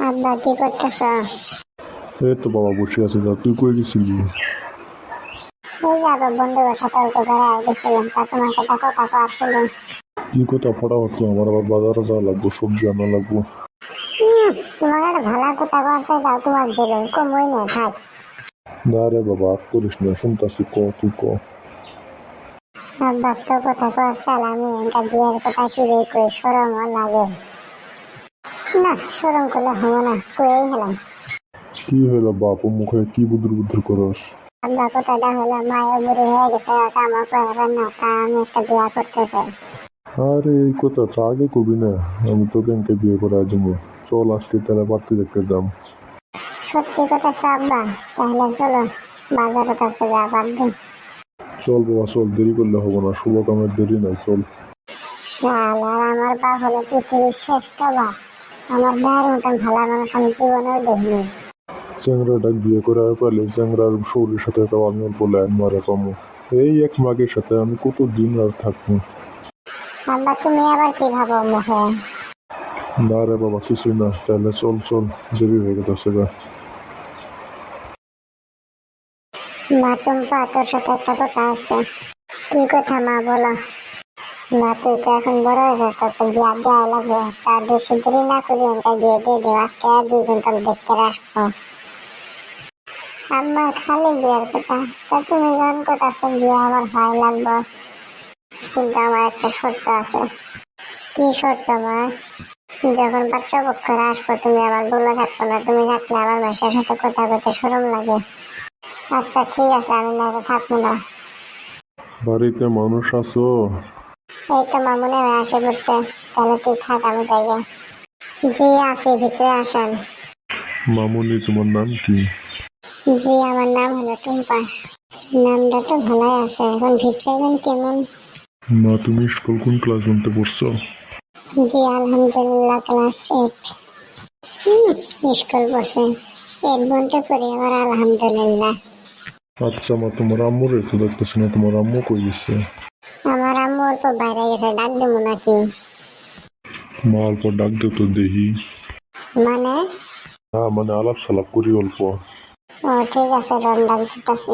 আব্বা কি করতেছ? এই তো বাবা বসে আছে। তা তুই কই গেছিলি? ওই যে আবার বন্ধুদের সাথে একটু বেড়ায় গেছিলাম, তা তোমাকে দেখো তাকে আসলে কি কথা ফটাফট কর, আমার আবার বাজারে যাওয়া লাগবো, সবজি আনা লাগবো। তোমার একটা ভালো কথা বলতে দাও, তোমার জীবন কমই না থাক। না রে বাবা, আর করিস না, শুনতাছি, ক তুই ক। আব্বা তো কথা কর চাল, আমি এটা বিয়ের কথা কি রে কই সরমও লাগে না, সরম করলে হবো না, কয়েই হলাম। কি হইলো বাপ, ও মুখে কি বুদুর বুদুর করস? আব্বা কথাটা হলো মায়ের বুড়ি হয়ে গেছে, আমার পারবেন না, তা আমি একটা বিয়া করতে চাই। আরে এই কথা তো আগে কবি না, আমি তোকে এনকে বিয়ে করে দেবো। চল আজকে তাহলে পার্টি দেখতে যাম। সত্যি কথা আব্বা, তাহলে চলো বাজারের কাছে যা পারবে। চল বাবা চল, দেরি করলে হবো না, শুভ কামের দেরি নাই, চল। শালা, আমার বাপ হলো পৃথিবীর শ্রেষ্ঠ বাপ। আমার ভাইয়ের মতন ভালো মানুষ আমি জীবনেও দেখিনি। চ্যাংরাটা বিয়ে করে পেলে চ্যাংরার শরীরের সাথে তো আমি অল্প ল্যান্ড মারে কমো। এই এক মাগের সাথে আমি কত দিন আর থাকবো? আব্বা তুমি আবার কি ভাবো মুখে? না রে বাবা, কিছুই না, তাহলে চল চল, দেরি হয়ে গেছে গা। মা টুম্পা, তোর সাথে একটা কথা আছে। কি কথা মা বলো? মা তুই তো এখন বড় হয়েছিস, তোর তো বিয়া দেওয়া লাগবে, তার বেশি দেরি না করি একটা বিয়ে দিয়ে দেবো, আজকে আর দুজন তোর দেখতে আসবো। আমার খালি বিয়ের কথা, তা তুমি যখন কথা আছে বিয়ে আমার ভাই লাগবে, কিন্তু আমার একটা শর্ত আছে। কি শর্ত মা? যখন বাচ্চা পক্ষরা আসবো তুমি আমার বলে থাকতো না, তুমি থাকলে আমার মাসের সাথে কথা বলতে শরম লাগে। আচ্ছা ঠিক আছে, আমি না থাকবো না। বাড়িতে মানুষ আছো? এই তো মামুনে আসে বসছে, তাহলে তুই থাক, আমি যাই। জি আছি, ভিতরে আসেন। মামুনি, তোমার নাম কি? জি আমার নাম হলো টুম্পা। নামটা তো ভালোই আছে, এখন ভিড় চাইবেন কেমন? মা, তুমি স্কুল কোন ক্লাস বলতে পড়ছো? জি আলহামদুলিল্লাহ ক্লাস 8। স্কুল বসে 8 বলতে পড়ি আবার আলহামদুলিল্লাহ। আচ্ছা মা, তোমার আম্মুর একটু দেখতেছি না, তোমার আম্মু কই গেছে? আমার আম্মু অল্প বাইরে গেছে, ডাক দেবো নাকি? মা অল্প ডাক দে তো দেখি। মানে? হ্যাঁ মানে আলাপ সালাপ করি অল্প। ও ঠিক আছে, ডাক দিতেছি।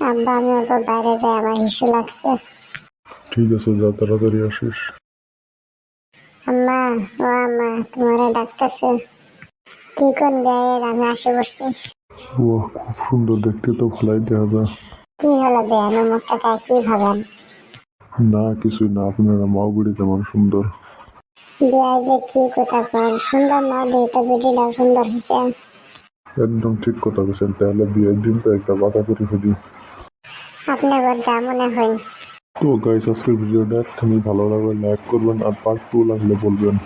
আব্বা আমি অল্প বাইরে যাই, আমার হিসু লাগছে। ঠিক আছে, যা তাড়াতাড়ি আসিস। আম্মা, ও আম্মা তোমারে ডাকতেছে। কি করবে? আমি আসে বসছি। ও খুব সুন্দর দেখতে, তো ভালাই দেখা যায়। কি হলো বেয়ানো মুখটা, কি ভাবেন? না কিছুই না, আপনারা মাও বুড়ি তেমন সুন্দর। বিয়ায় যে কি কথা কন, সুন্দর না দুইটা বেটিটাও সুন্দর হয়েছে। একদম ঠিক কথা বলছেন, তাহলে বিয়ের দিন তো একটা বাধা করে ফেলি। আপনার যা মনে হয়। তো গাইস, আজকের ভিডিওটা একদমই ভালো লাগলে লাইক করবেন, আর পার্ট 2 লাগলে বলবেন।